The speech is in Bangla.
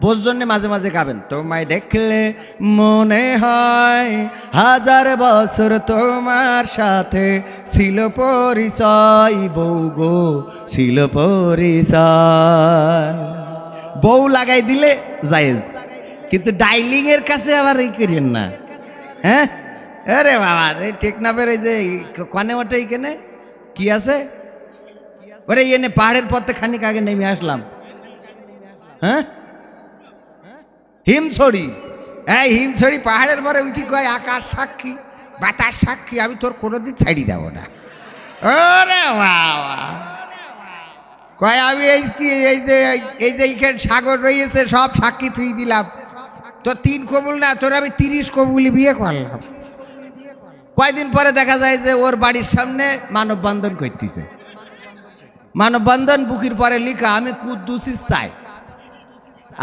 বোঝ জন্য মাঝে মাঝে গাবেন। তোমায় দেখলে মনে হয় 1000 বছর তোমার সাথে ছিল পরিচয়, বউ গো ছিল পরিচয়। বউ লাগাই দিলে জায়েজ, কিন্তু ডাইলিং এর কাছে আবার এই করেন না। হ্যাঁ, আরে বাবা রে, টেকনাফের এই যে কানে ওঠে এইখানে কি আছে, ওরে এনে পাহাড়ের পথে খানিক আগে নেমে আসলাম। হ্যাঁ, হিমছড়ি, এই হিমছড়ি পাহাড়ের পরে উঠি কয় আকাশ সাক্ষী বাতাস সাক্ষী, আমি তোর কোনোদিন ছাড়ি যাব না। ওরে বাবা, কয় আমি এই যে এইখানে সাগর রয়েছে সব সাক্ষী থুই দিলাম, তোর 3 কবুল না, তোর আমি 30 কবুলি বিয়ে করলাম। কয়দিন পরে দেখা যায় যে ওর বাড়ির সামনে মানববন্ধন করতেছে। মানববন্ধন বুকির পরে লিখা আমি কুদ্দুসি চাই।